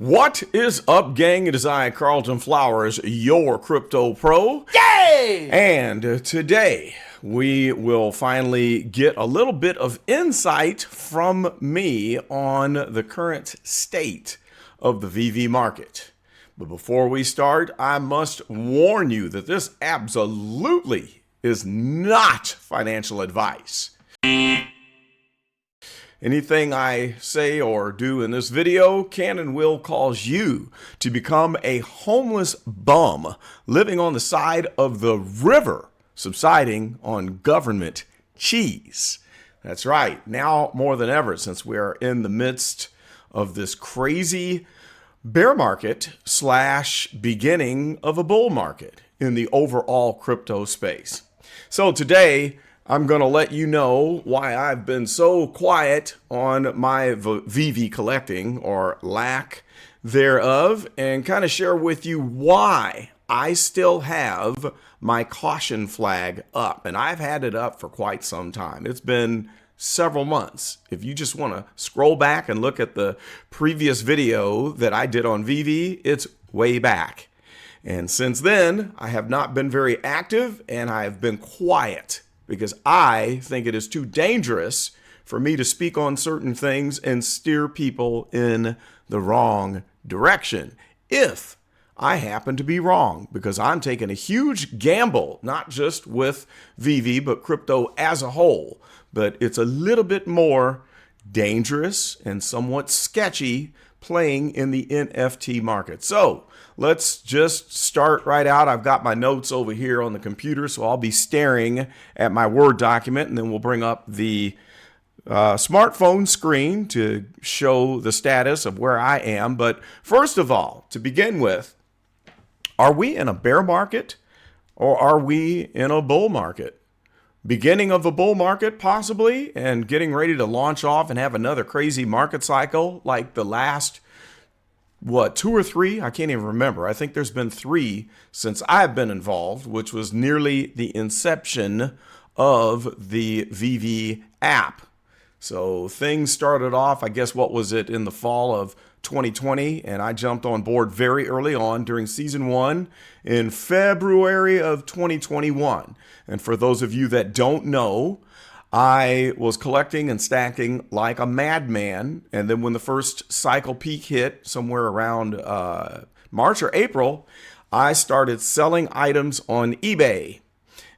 What is up, gang? It is I, Carlton Flowers, your crypto pro. Yay! And today we will finally get a little bit of insight from me on the current state of the VeVe market. But before we start, I must warn you that this absolutely is not financial advice. Anything I say or do in this video can and will cause you to become a homeless bum living on the side of the river, subsiding on government cheese. That's right. Now more than ever, since we are in the midst of this crazy bear market / beginning of a bull market in the overall crypto space. So today, I'm going to let you know why I've been so quiet on my VeVe collecting, or lack thereof, and kind of share with you why I still have my caution flag up. And I've had it up for quite some time. It's been several months. If you just want to scroll back and look at the previous video that I did on VeVe, it's way back. And since then, I have not been very active and I have been quiet, because I think it is too dangerous for me to speak on certain things and steer people in the wrong direction if I happen to be wrong, because I'm taking a huge gamble, not just with VeVe, but crypto as a whole. But it's a little bit more dangerous and somewhat sketchy playing in the NFT market. So let's just start right out. I've got my notes over here on the computer, so I'll be staring at my Word document, and then we'll bring up the smartphone screen to show the status of where I am. But first of all, to begin with, are we in a bear market or are we in a bull market? Beginning of a bull market, possibly, and getting ready to launch off and have another crazy market cycle like the last, 2 or 3? I can't even remember. I think there's been 3 since I've been involved, which was nearly the inception of the VeVe app. So things started off, I guess, what was it, in the fall of 2020, and I jumped on board very early on during season 1 in February of 2021. And for those of you that don't know, I was collecting and stacking like a madman. And then when the first cycle peak hit somewhere around March or April, I started selling items on eBay.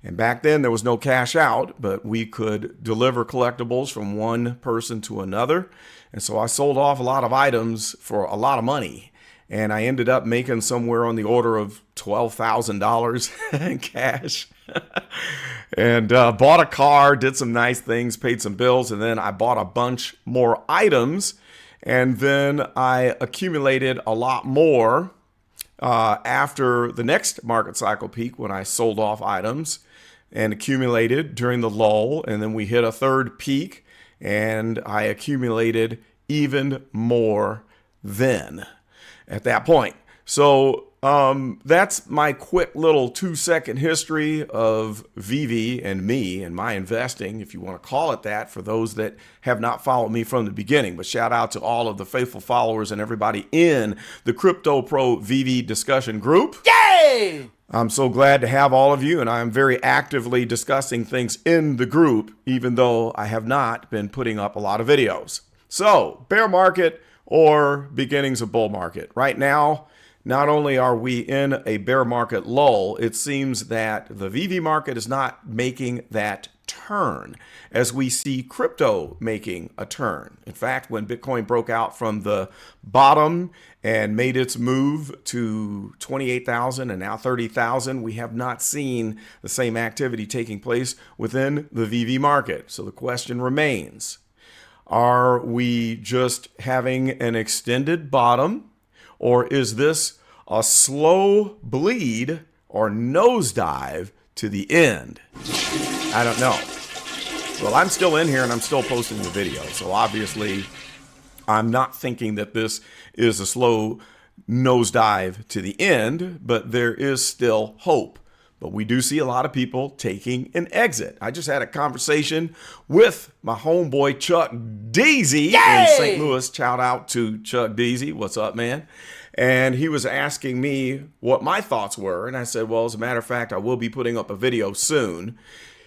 And back then there was no cash out, but we could deliver collectibles from one person to another. And so I sold off a lot of items for a lot of money. And I ended up making somewhere on the order of $12,000 in cash. And bought a car, did some nice things, paid some bills, and then I bought a bunch more items. And then I accumulated a lot more after the next market cycle peak, when I sold off items and accumulated during the lull. And then we hit a third peak and I accumulated even more then at that point. So that's my quick little 2-second history of VeVe and me and my investing, if you want to call it that, for those that have not followed me from the beginning. But shout out to all of the faithful followers and everybody in the Crypto Pro VeVe discussion group. Yay! I'm so glad to have all of you, and I'm very actively discussing things in the group, even though I have not been putting up a lot of videos. So, bear market or beginnings of bull market. Right now, not only are we in a bear market lull, it seems that the VeVe market is not making that turn as we see crypto making a turn. In fact, when Bitcoin broke out from the bottom and made its move to 28,000 and now 30,000, we have not seen the same activity taking place within the VeVe market. So the question remains, are we just having an extended bottom? Or is this a slow bleed or nosedive to the end? I don't know. Well, I'm still in here and I'm still posting the video. So obviously, I'm not thinking that this is a slow nosedive to the end, but there is still hope. but we do see a lot of people taking an exit. I just had a conversation with my homeboy Chuck Deasy in St. Louis. Shout out to Chuck Deasy. What's up, man? And he was asking me what my thoughts were. And I said, well, as a matter of fact, I will be putting up a video soon.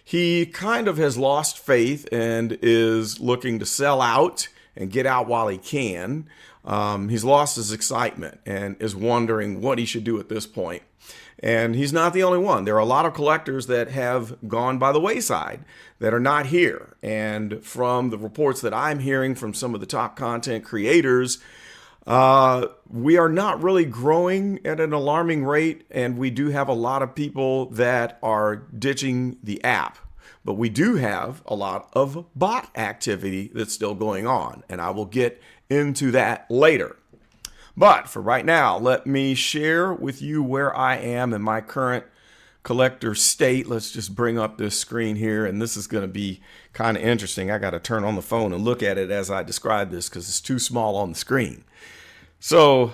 He kind of has lost faith and is looking to sell out and get out while he can. He's lost his excitement and is wondering what he should do at this point. And he's not the only one. There are a lot of collectors that have gone by the wayside that are not here. And from the reports that I'm hearing from some of the top content creators, we are not really growing at an alarming rate. And we do have a lot of people that are ditching the app. But we do have a lot of bot activity that's still going on. And I will get into that later. But for right now, let me share with you where I am in my current collector state. Let's just bring up this screen here. And this is going to be kind of interesting. I got to turn on the phone and look at it as I describe this because it's too small on the screen. So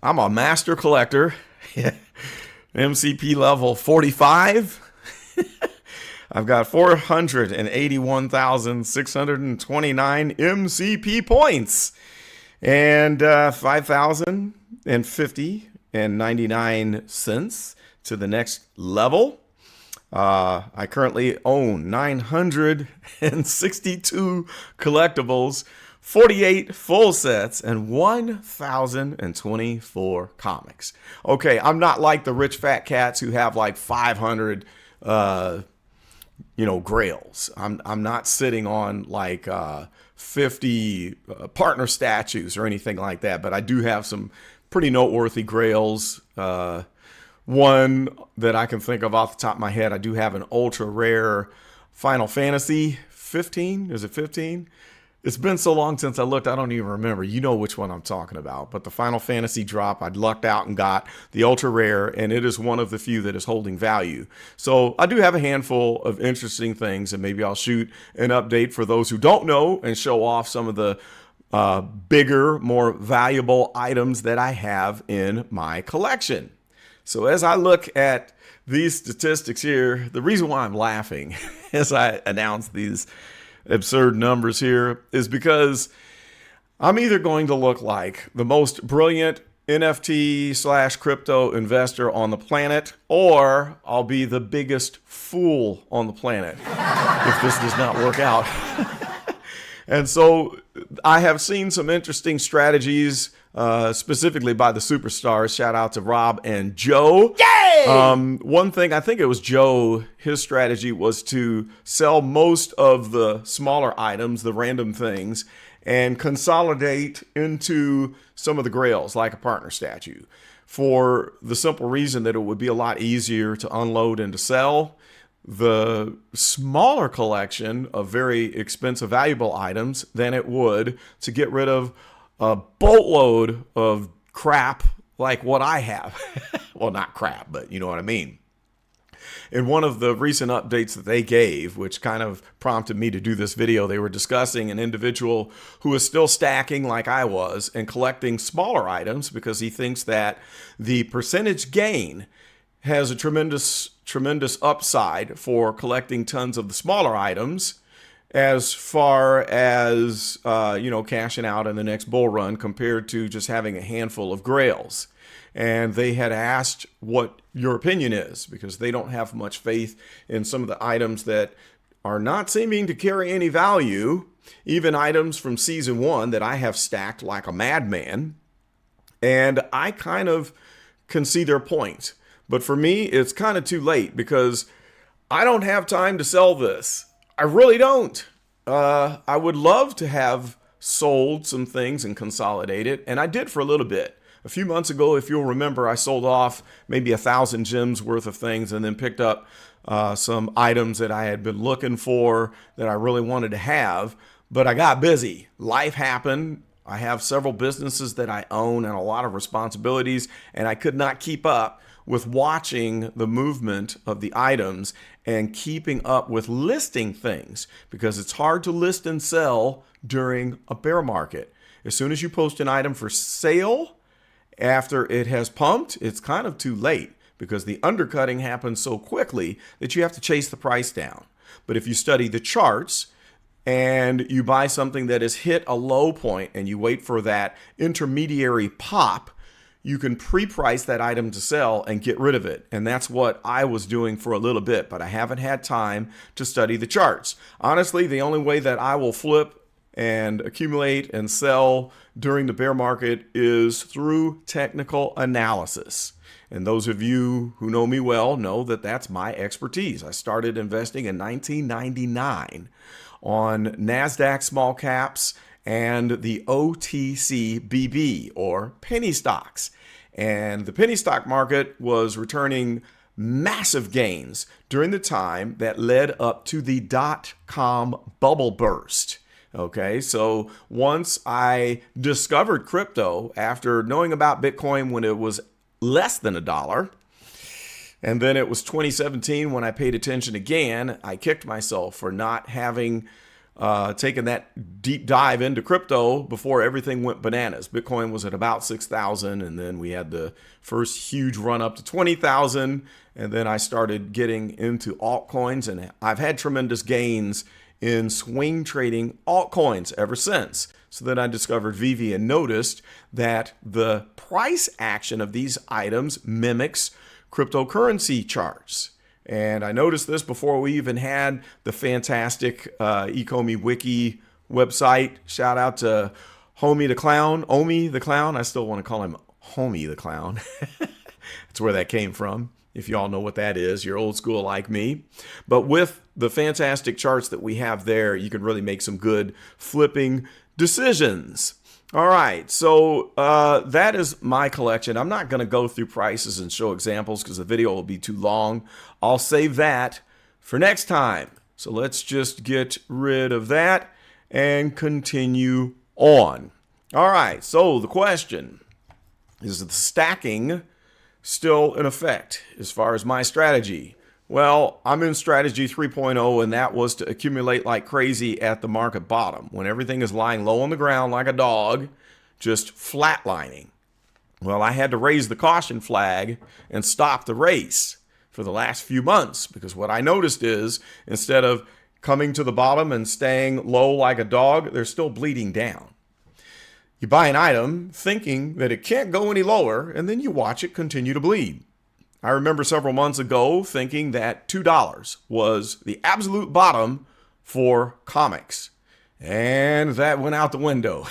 I'm a master collector, MCP level 45. I've got 481,629 MCP points and 5,050.99 cents to the next level. I currently own 962 collectibles, 48 full sets, and 1,024 comics. Okay, I'm not like the rich fat cats who have like 500 grails. I'm not sitting on like 50 partner statues or anything like that, but I do have some pretty noteworthy grails. One that I can think of off the top of my head, I do have an ultra rare Final Fantasy 15. Is it 15? It's been so long since I looked, I don't even remember. You know which one I'm talking about. But the Final Fantasy drop, I'd lucked out and got the ultra rare, and it is one of the few that is holding value. So I do have a handful of interesting things, and maybe I'll shoot an update for those who don't know and show off some of the bigger, more valuable items that I have in my collection. So as I look at these statistics here, the reason why I'm laughing as I announce these absurd numbers here is because I'm either going to look like the most brilliant NFT / crypto investor on the planet, or I'll be the biggest fool on the planet if this does not work out. And so I have seen some interesting strategies, specifically by the superstars. Shout out to Rob and Joe. Yay! One thing, I think it was Joe, his strategy was to sell most of the smaller items, the random things, and consolidate into some of the grails, like a partner statue, for the simple reason that it would be a lot easier to unload and to sell the smaller collection of very expensive, valuable items than it would to get rid of a boatload of crap like what I have. Well, not crap, but you know what I mean. In one of the recent updates that they gave, which kind of prompted me to do this video, they were discussing an individual who is still stacking like I was and collecting smaller items because he thinks that the percentage gain has a tremendous upside for collecting tons of the smaller items as far as, cashing out in the next bull run compared to just having a handful of grails. And they had asked what your opinion is because they don't have much faith in some of the items that are not seeming to carry any value, even items from season 1 that I have stacked like a madman. And I kind of can see their point. But for me, it's kind of too late because I don't have time to sell this. I really don't. I would love to have sold some things and consolidated, and I did for a little bit. A few months ago, if you'll remember, I sold off maybe 1,000 gems worth of things and then picked up some items that I had been looking for that I really wanted to have, but I got busy. Life happened. I have several businesses that I own and a lot of responsibilities, and I could not keep up with watching the movement of the items and keeping up with listing things because it's hard to list and sell during a bear market. As soon as you post an item for sale, after it has pumped, it's kind of too late because the undercutting happens so quickly that you have to chase the price down. But if you study the charts and you buy something that has hit a low point and you wait for that intermediary pop, you can pre-price that item to sell and get rid of it. And that's what I was doing for a little bit, but I haven't had time to study the charts. Honestly, the only way that I will flip and accumulate and sell during the bear market is through technical analysis. And those of you who know me well know that that's my expertise. I started investing in 1999 on NASDAQ small caps and the OTCBB, or penny stocks. And the penny stock market was returning massive gains during the time that led up to the dot-com bubble burst. Okay, so once I discovered crypto after knowing about Bitcoin when it was less than $1, and then it was 2017 when I paid attention again, I kicked myself for not having taken that deep dive into crypto before everything went bananas. Bitcoin was at about 6,000, and then we had the first huge run up to 20,000, and then I started getting into altcoins, and I've had tremendous gains in swing trading altcoins ever since. So then I discovered VeVe and noticed that the price action of these items mimics cryptocurrency charts. And I noticed this before we even had the fantastic Ecomi Wiki website. Shout out to Homie the Clown, Omi the Clown. I still want to call him Homie the Clown. That's where that came from. If you all know what that is, you're old school like me. But with the fantastic charts that we have there, you can really make some good flipping decisions. All right, so that is my collection. I'm not going to go through prices and show examples because the video will be too long. I'll save that for next time. So let's just get rid of that and continue on. All right, so the question is the stacking still in effect as far as my strategy? Well, I'm in strategy 3.0, and that was to accumulate like crazy at the market bottom when everything is lying low on the ground like a dog, just flatlining. Well, I had to raise the caution flag and stop the race for the last few months, because what I noticed is instead of coming to the bottom and staying low like a dog, they're still bleeding down. You buy an item thinking that it can't go any lower, and then you watch it continue to bleed. I remember several months ago thinking that $2 was the absolute bottom for comics, and that went out the window.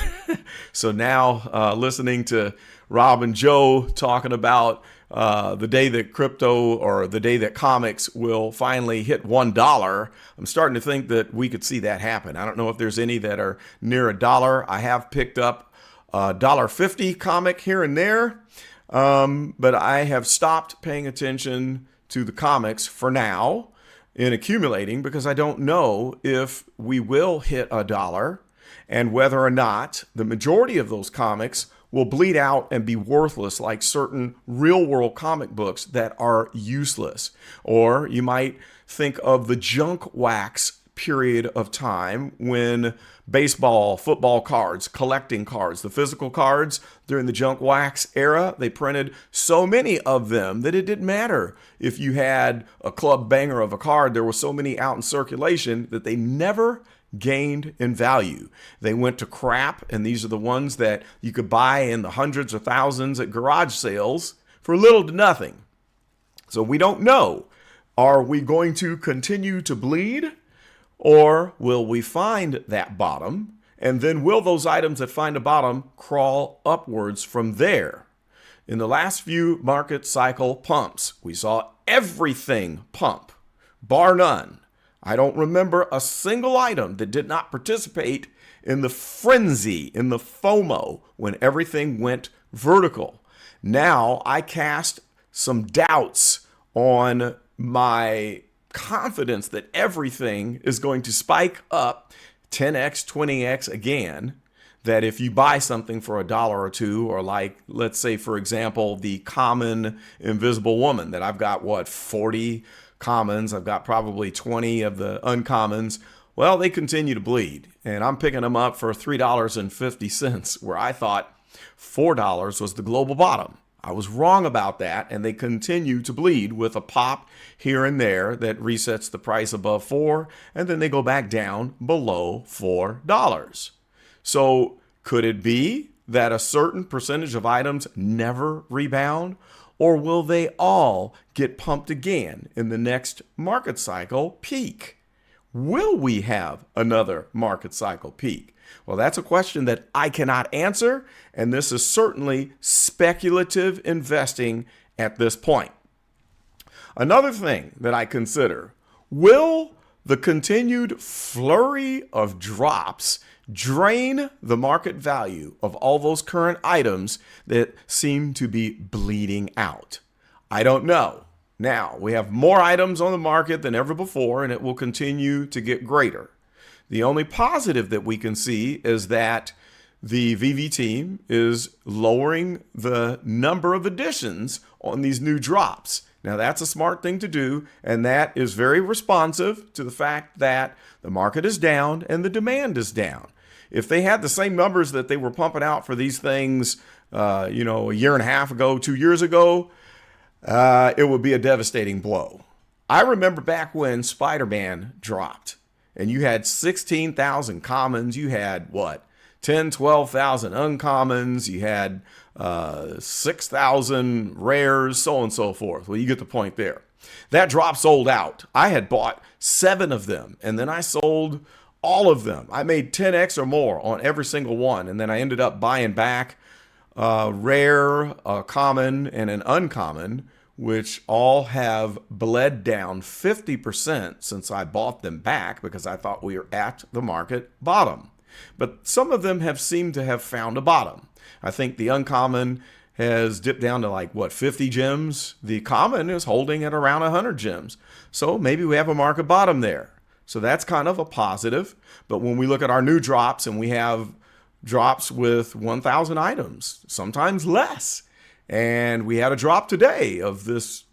So now listening to Rob and Joe talking about the day that crypto or the day that comics will finally hit $1, I'm starting to think that we could see that happen. I don't know if there's any that are near $1. I have picked up $1.50 comic here and there, but I have stopped paying attention to the comics for now in accumulating because I don't know if we will hit $1 and whether or not the majority of those comics will bleed out and be worthless like certain real-world comic books that are useless. Or you might think of the junk wax period of time when baseball, football cards, collecting cards, the physical cards during the junk wax era, they printed so many of them that it didn't matter if you had a club banger of a card. There were so many out in circulation that they never gained in value. They went to crap, and these are the ones that you could buy in the hundreds or thousands at garage sales for little to nothing. So we don't know. Are we going to continue to bleed? Or will we find that bottom, and then will those items that find a bottom crawl upwards from there? In the last few market cycle pumps, we saw everything pump, bar none. I don't remember a single item that did not participate in the frenzy, in the FOMO, when everything went vertical. Now I cast some doubts on my confidence that everything is going to spike up 10x, 20x again, that if you buy something for $1 or $2, or like, let's say, for example, the common Invisible Woman that I've got, 40 commons, I've got probably 20 of the uncommons. Well, they continue to bleed, and I'm picking them up for $3.50, where I thought $4 was the global bottom. I was wrong about that, and they continue to bleed with a pop here and there that resets the price above 4, and then they go back down below $4. So could it be that a certain percentage of items never rebound, or will they all get pumped again in the next market cycle peak? Will we have another market cycle peak? Well, that's a question that I cannot answer, and this is certainly speculative investing at this point. Another thing that I consider, will the continued flurry of drops drain the market value of all those current items that seem to be bleeding out? I don't know. Now, we have more items on the market than ever before, and it will continue to get greater. The only positive that we can see is that the VeVe team is lowering the number of additions on these new drops. Now, that's a smart thing to do, and that is very responsive to the fact that the market is down and the demand is down. If they had the same numbers that they were pumping out for these things, a year and a half ago, 2 years ago, it would be a devastating blow. I remember back when Spider-Man dropped, and you had 16,000 commons, you had 10, 12,000 uncommons, you had 6,000 rares, so on and so forth. Well, you get the point there. That drop sold out. I had bought 7 of them, and then I sold all of them. I made 10x or more on every single one, and then I ended up buying back a rare, a common, and an uncommon, which all have bled down 50% since I bought them back because I thought we were at the market bottom. But some of them have seemed to have found a bottom. I think the uncommon has dipped down to 50 gems. The common is holding at around 100 gems. So maybe we have a market bottom there. So that's kind of a positive. But when we look at our new drops, and we have drops with 1,000 items, sometimes less. And we had a drop today of this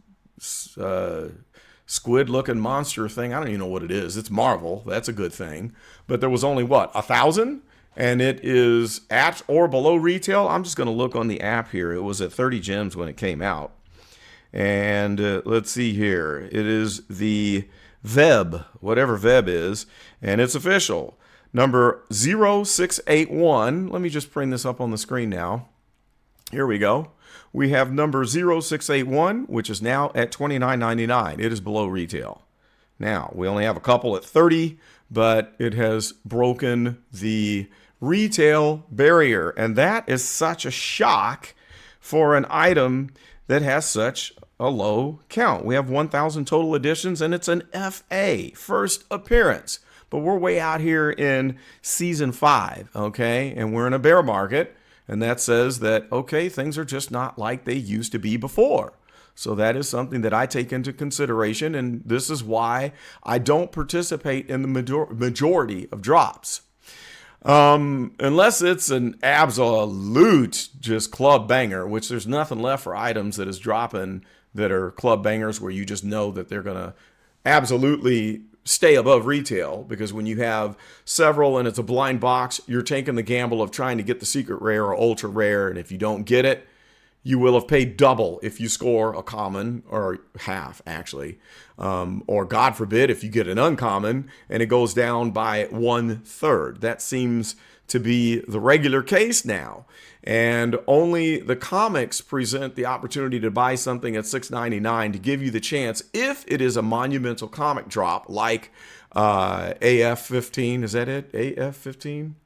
squid-looking monster thing. I don't even know what it is. It's Marvel. That's a good thing. But there was only, 1,000? And it is at or below retail. I'm just going to look on the app here. It was at 30 gems when it came out. And let's see here. It is the VeVe, whatever VeVe is, and it's official. Number 0681. Let me just bring this up on the screen now. Here we go. We have number 0681, which is now at $29.99. It is below retail. Now, we only have a couple at 30, but it has broken the retail barrier. And that is such a shock for an item that has such a low count. We have 1,000 total additions, and it's an FA, first appearance. But we're way out here in season 5, okay? And we're in a bear market. And that says that, okay, things are just not like they used to be before. So that is something that I take into consideration. And this is why I don't participate in the majority of drops. Unless it's an absolute just club banger, which there's nothing left for items that is dropping that are club bangers where you just know that they're going to absolutely stay above retail, because when you have several and it's a blind box, you're taking the gamble of trying to get the secret rare or ultra rare. And if you don't get it, you will have paid double if you score a common, or half actually. Or God forbid, if you get an uncommon and it goes down by 1/3. That seems to be the regular case now. And only the comics present the opportunity to buy something at $6.99 to give you the chance, if it is a monumental comic drop like AF-15. Is that it? AF-15?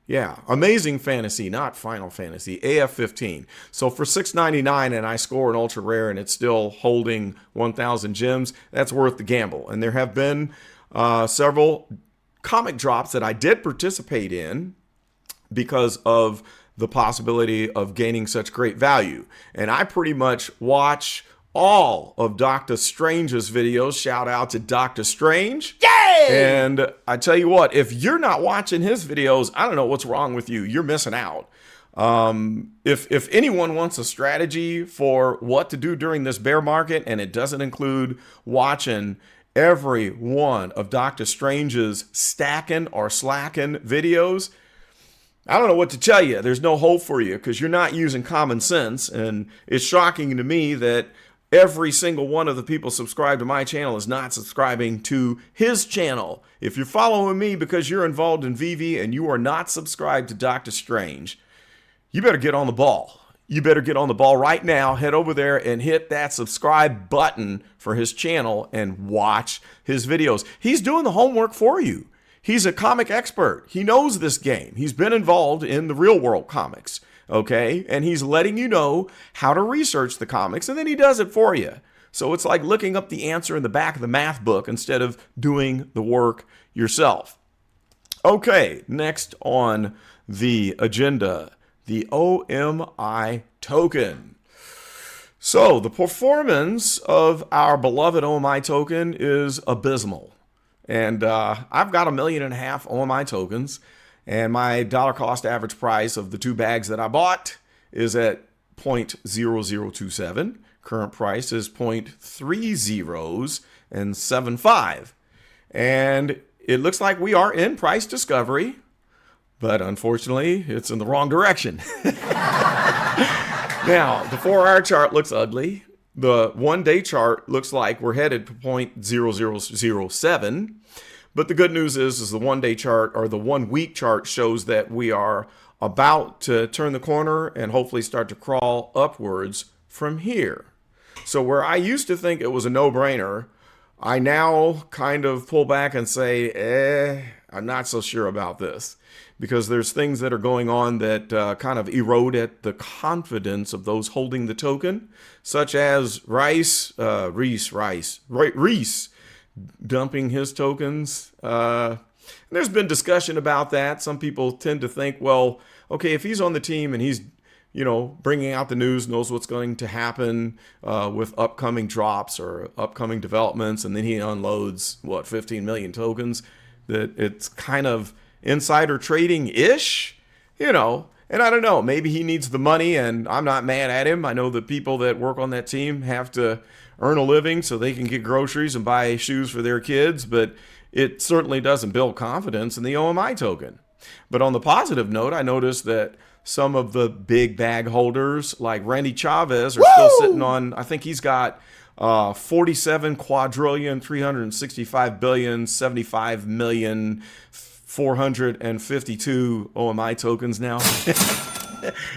Yeah, Amazing Fantasy, not Final Fantasy, AF-15. So for $6.99 and I score an ultra rare and it's still holding 1,000 gems, that's worth the gamble. And there have been several comic drops that I did participate in because of the possibility of gaining such great value. And I pretty much watch all of Dokta Strange's videos. Shout out to Dokta Strange. Yay! And I tell you what, if you're not watching his videos, I don't know what's wrong with you. You're missing out. If anyone wants a strategy for what to do during this bear market, and it doesn't include watching every one of Dokta Strange's stacking or slacking videos, I don't know what to tell you. There's no hope for you because you're not using common sense. And it's shocking to me that every single one of the people subscribed to my channel is not subscribing to his channel. If you're following me because you're involved in VeVe and you are not subscribed to Dokta Strange, you better get on the ball. You better get on the ball right now. Head over there and hit that subscribe button for his channel and watch his videos. He's doing the homework for you. He's a comic expert. He knows this game. He's been involved in the real world comics, okay? And he's letting you know how to research the comics, and then he does it for you. So it's like looking up the answer in the back of the math book instead of doing the work yourself. Okay, next on the agenda, the OMI token. So the performance of our beloved OMI token is abysmal. And I've got 1.5 million OMI tokens, and my dollar cost average price of the 2 bags that I bought is at 0.0027. Current price is 0.3075. And it looks like we are in price discovery, but unfortunately, it's in the wrong direction. Now, the 4-hour chart looks ugly. The 1-day chart looks like we're headed to 0.0007. But the good news is the 1-day chart or the 1-week chart shows that we are about to turn the corner and hopefully start to crawl upwards from here. So where I used to think it was a no-brainer, I now kind of pull back and say, I'm not so sure about this. Because there's things that are going on that kind of erode at the confidence of those holding the token, such as Reese dumping his tokens. There's been discussion about that. Some people tend to think, well, okay, if he's on the team and he's, bringing out the news, knows what's going to happen with upcoming drops or upcoming developments, and then he unloads, 15 million tokens, that it's kind of insider trading-ish, and I don't know, maybe he needs the money and I'm not mad at him. I know the people that work on that team have to earn a living so they can get groceries and buy shoes for their kids, but it certainly doesn't build confidence in the OMI token. But on the positive note, I noticed that some of the big bag holders like Randy Chavez are still sitting on, I think he's got 47 quadrillion, 365 billion, 75 million, 452 OMI tokens now.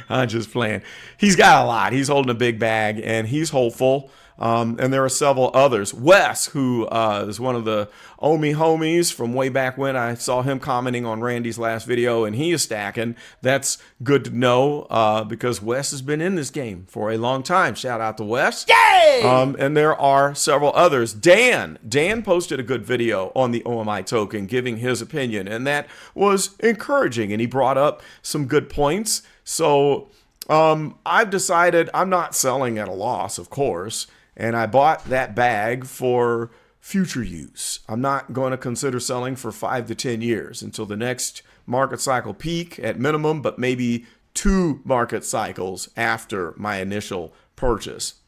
I'm just playing. He's got a lot. He's holding a big bag and he's hopeful. And there are several others. Wes, who is one of the Omi homies from way back when. I saw him commenting on Randy's last video, and he is stacking. That's good to know because Wes has been in this game for a long time. Shout out to Wes. Yay! And there are several others. Dan posted a good video on the OMI token, giving his opinion, and that was encouraging, and he brought up some good points. So I've decided I'm not selling at a loss, of course. And I bought that bag for future use. I'm not going to consider selling for 5 to 10 years until the next market cycle peak at minimum, but maybe 2 market cycles after my initial purchase.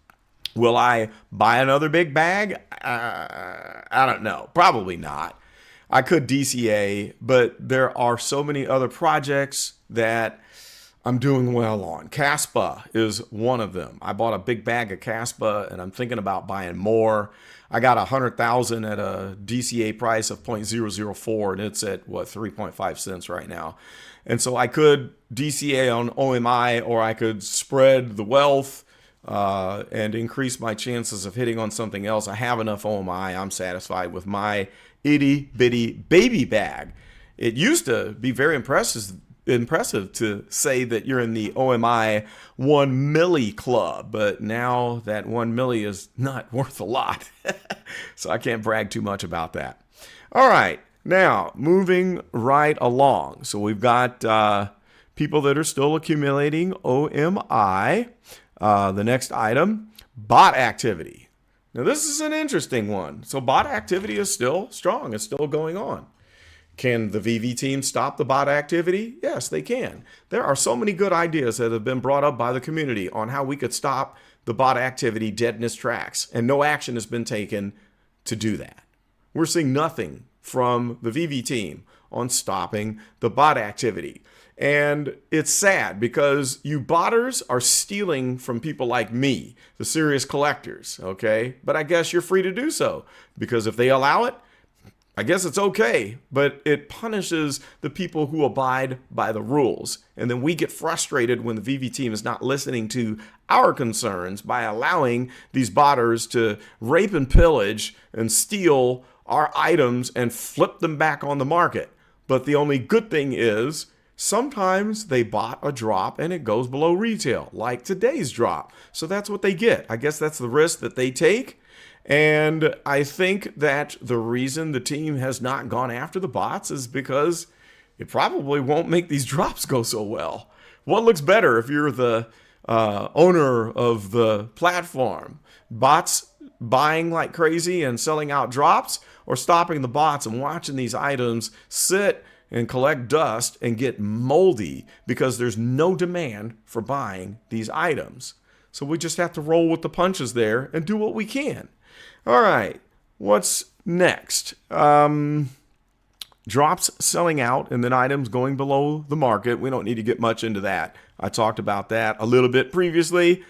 Will I buy another big bag? I don't know. Probably not. I could DCA, but there are so many other projects that I'm doing well on. Caspa is one of them. I bought a big bag of Caspa and I'm thinking about buying more. I got 100,000 at a DCA price of 0.004 and it's at 3.5 cents right now. And so I could DCA on OMI or I could spread the wealth and increase my chances of hitting on something else. I have enough OMI. I'm satisfied with my itty bitty baby bag. It used to be very impressive to say that you're in the OMI 1 milli club, but now that 1 milli is not worth a lot. So I can't brag too much about that. All right, now moving right along. So we've got people that are still accumulating OMI. The next item, bot activity. Now this is an interesting one. So bot activity is still strong. It's still going on. Can the VeVe team stop the bot activity? Yes, they can. There are so many good ideas that have been brought up by the community on how we could stop the bot activity dead in its tracks, and no action has been taken to do that. We're seeing nothing from the VeVe team on stopping the bot activity. And it's sad because you botters are stealing from people like me, the serious collectors, okay? But I guess you're free to do so, because if they allow it, I guess it's okay, but it punishes the people who abide by the rules. And then we get frustrated when the VeVe team is not listening to our concerns by allowing these botters to rape and pillage and steal our items and flip them back on the market. But the only good thing is, sometimes they bought a drop and it goes below retail, like today's drop. So that's what they get. I guess that's the risk that they take. And I think that the reason the team has not gone after the bots is because it probably won't make these drops go so well. What looks better if you're the owner of the platform? Bots buying like crazy and selling out drops, or stopping the bots and watching these items sit and collect dust and get moldy because there's no demand for buying these items? So we just have to roll with the punches there and do what we can. All right, what's next? Drops selling out and then items going below the market. We don't need to get much into that. I talked about that a little bit previously.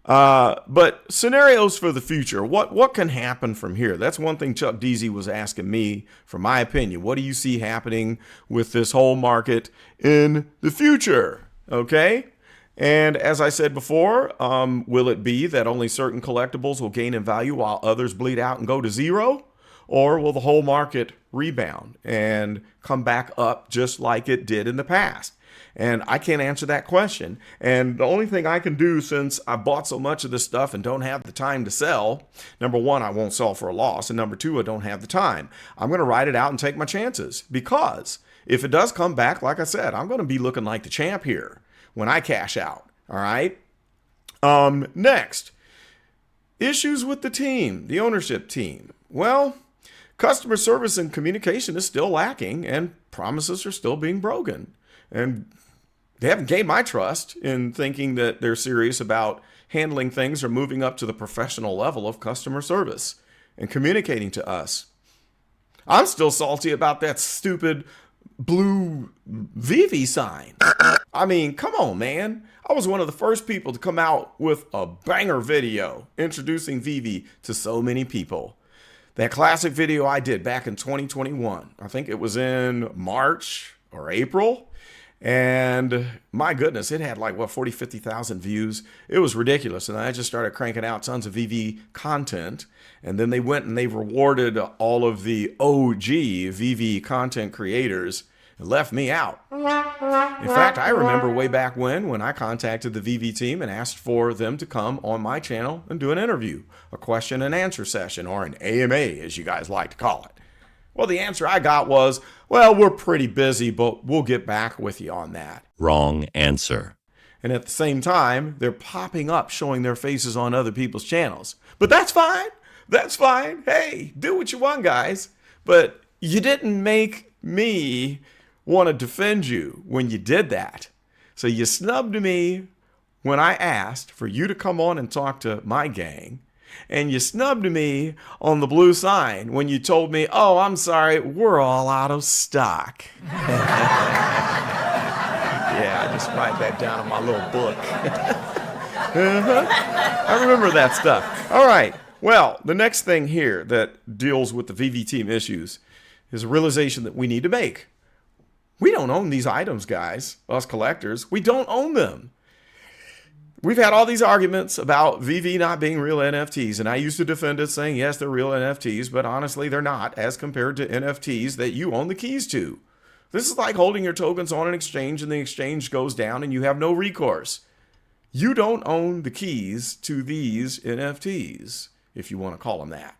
But scenarios for the future, what can happen from here? That's one thing Chuck Deasy was asking me for my opinion. What do you see happening with this whole market in the future? Okay. And as I said before, will it be that only certain collectibles will gain in value while others bleed out and go to zero? Or will the whole market rebound and come back up just like it did in the past? And I can't answer that question. And the only thing I can do, since I bought so much of this stuff and don't have the time to sell, number one, I won't sell for a loss. And number two, I don't have the time. I'm going to ride it out and take my chances, because if it does come back, like I said, I'm going to be looking like the champ here when I cash out. All right. Next, issues with the team, the ownership team. Well, customer service and communication is still lacking, and promises are still being broken. And they haven't gained my trust in thinking that they're serious about handling things or moving up to the professional level of customer service and communicating to us. I'm still salty about that stupid blue VeVe sign. I mean, come on, man. I was one of the first people to come out with a banger video introducing VeVe to so many people. That classic video I did back in 2021. I think it was in March or April. And my goodness, it had like, 50,000 views. It was ridiculous. And I just started cranking out tons of VeVe content. And then they went and they rewarded all of the OG VeVe content creators and left me out. In fact, I remember way back when I contacted the VeVe team and asked for them to come on my channel and do an interview, a question and answer session, or an AMA, as you guys like to call it. Well, the answer I got was, well, we're pretty busy, but we'll get back with you on that. Wrong answer. And at the same time, they're popping up showing their faces on other people's channels. But that's fine. That's fine. Hey, do what you want, guys. But you didn't make me want to defend you when you did that. So you snubbed me when I asked for you to come on and talk to my gang. And you snubbed me on the blue sign when you told me, oh, I'm sorry, we're all out of stock. Yeah, I just write that down in my little book. I remember that stuff. All right. Well, the next thing here that deals with the VeVe team issues is a realization that we need to make. We don't own these items, guys, us collectors. We don't own them. We've had all these arguments about VeVe not being real NFTs, and I used to defend it saying, yes, they're real NFTs, but honestly, they're not, as compared to NFTs that you own the keys to. This is like holding your tokens on an exchange and the exchange goes down and you have no recourse. You don't own the keys to these NFTs, if you want to call them that.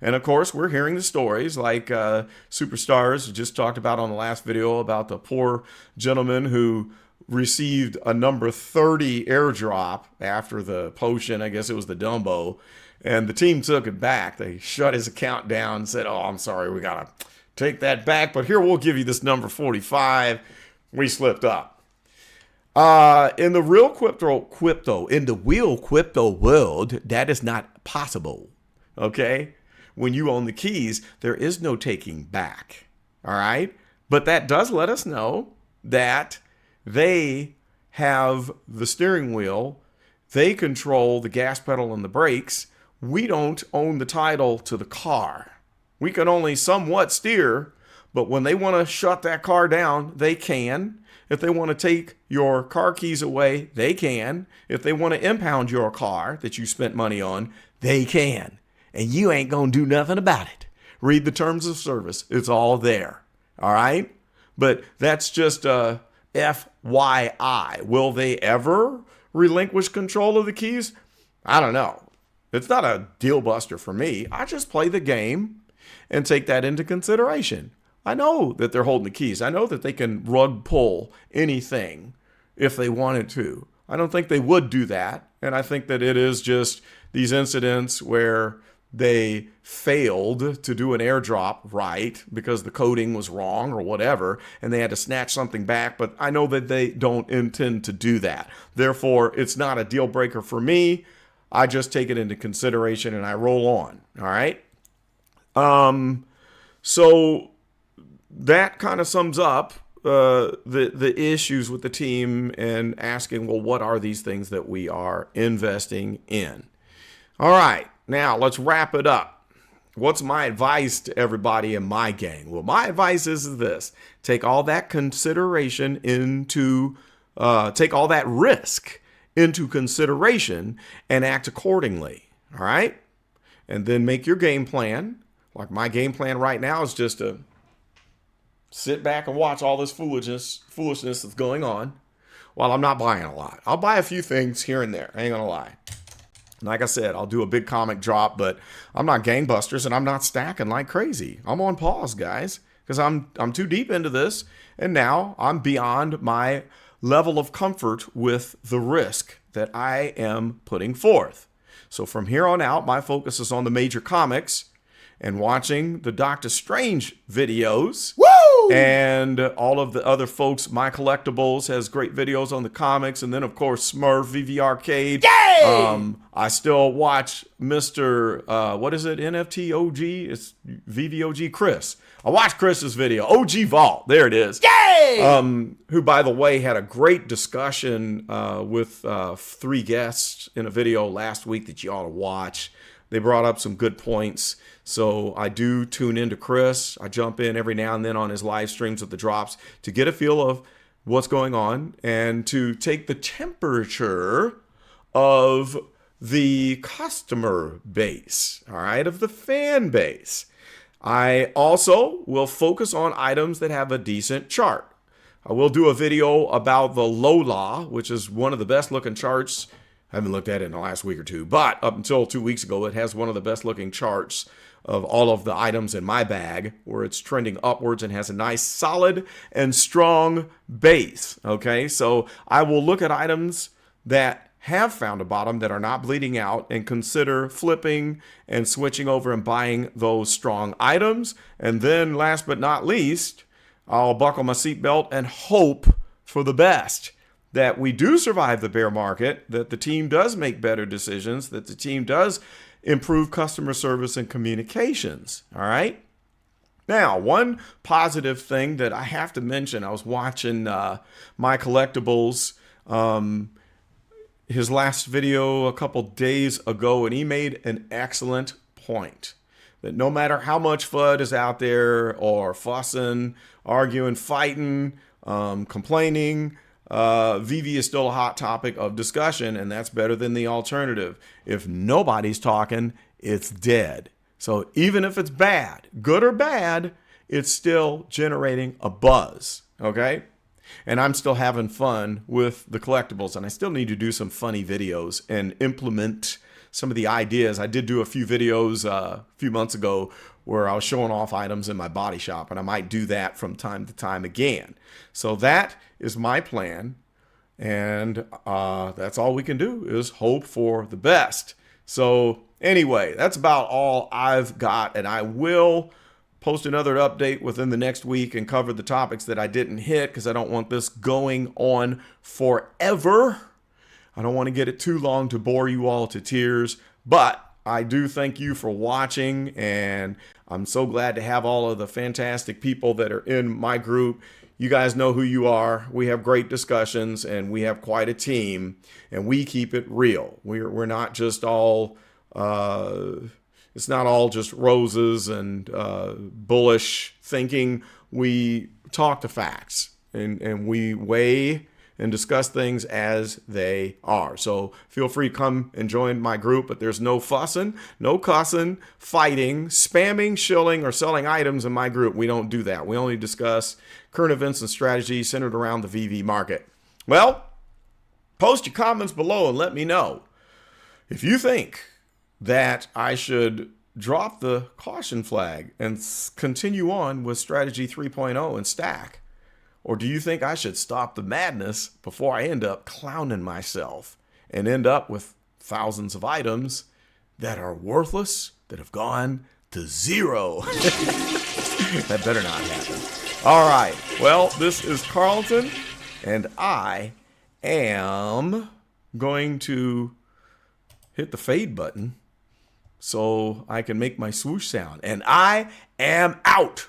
And of course, we're hearing the stories like Superstars just talked about on the last video about the poor gentleman who received a number 30 airdrop after the potion. I guess it was the Dumbo. And the team took it back. They shut his account down and said, oh, I'm sorry, we got to take that back. But here, we'll give you this number 45. We slipped up. In the real crypto world, that is not possible. Okay? when you own the keys, there is no taking back. All right. But that does let us know that they have the steering wheel. They control the gas pedal and the brakes. We don't own the title to the car. We can only somewhat steer, but when they want to shut that car down, they can. If they want to take your car keys away, they can. If they want to impound your car that you spent money on, they can. And you ain't going to do nothing about it. Read the terms of service. It's all there. All right? But that's just FYI. Will they ever relinquish control of the keys? I don't know. It's not a deal buster for me. I just play the game and take that into consideration. I know that they're holding the keys. I know that they can rug pull anything if they wanted to. I don't think they would do that. And I think that it is just these incidents where they failed to do an airdrop right because the coding was wrong or whatever, and they had to snatch something back. But I know that they don't intend to do that. Therefore, it's not a deal breaker for me. I just take it into consideration and I roll on. All right. So that kind of sums up the issues with the team and asking, well, what are these things that we are investing in? All right, now let's wrap it up. What's my advice to everybody in my gang? Well, my advice is this: take all that consideration into, take all that risk into consideration and act accordingly. All right, and then make your game plan. Like my game plan right now is just to sit back and watch all this foolishness that's going on while I'm not buying a lot. I'll buy a few things here and there. I ain't gonna lie. Like I said, I'll do a big comic drop, but I'm not gangbusters and I'm not stacking like crazy. I'm on pause, guys, because I'm too deep into this, and now I'm beyond my level of comfort with the risk that I am putting forth. So from here on out, my focus is on the major comics and watching the Dokta Strange videos. Woo! And all of the other folks. My Collectibles has great videos on the comics. And then, of course, Smurf, VeVe Arcade. Yay! I still watch Mr. What is it? NFT OG? It's VeVe OG Chris. I watched Chris's video. OG Vault. There it is. Yay! Who, by the way, had a great discussion with 3 guests in a video last week that you ought to watch. They brought up some good points. So I do tune into Chris. I jump in every now and then on his live streams of the drops to get a feel of what's going on and to take the temperature of the customer base, all right, of the fan base. I also will focus on items that have a decent chart. I will do a video about the Lola, which is one of the best looking charts. I haven't looked at it in the last week or two, but up until 2 weeks ago, it has one of the best looking charts of all of the items in my bag, where it's trending upwards and has a nice solid and strong base. Okay, so I will look at items that have found a bottom that are not bleeding out and consider flipping and switching over and buying those strong items. And then last but not least, I'll buckle my seatbelt and hope for the best, that we do survive the bear market, that the team does make better decisions, that the team does improve customer service and communications. All right. Now, one positive thing that I have to mention, I was watching My Collectibles, his last video a couple days ago, and he made an excellent point that no matter how much FUD is out there or fussing, arguing, fighting, complaining, VeVe is still a hot topic of discussion, and that's better than the alternative. If nobody's talking, it's dead. So even if it's bad, good or bad, it's still generating a buzz, okay? And I'm still having fun with the collectibles, and I still need to do some funny videos and implement some of the ideas. I did do a few videos a few months ago where I was showing off items in my body shop, and I might do that from time to time again. So that is my plan, and that's all we can do is hope for the best. So anyway, that's about all I've got, and I will post another update within the next week and cover the topics that I didn't hit, because I don't want this going on forever. I don't want to get it too long to bore you all to tears, but I do thank you for watching, and I'm so glad to have all of the fantastic people that are in my group. You guys know who you are. We have great discussions, and we have quite a team, and we keep it real. We're not just all, it's not all just roses and bullish thinking. We talk to facts, and we weigh and discuss things as they are. So feel free to come and join my group, but there's no fussing, no cussing, fighting, spamming, shilling, or selling items in my group. We don't do that. We only discuss current events and strategies centered around the VeVe market. Well, post your comments below and let me know if you think that I should drop the caution flag and continue on with strategy 3.0 and stack. Or do you think I should stop the madness before I end up clowning myself and end up with thousands of items that are worthless, that have gone to zero? That better not happen. All right. Well, this is Carlton, and I am going to hit the fade button so I can make my swoosh sound. And I am out.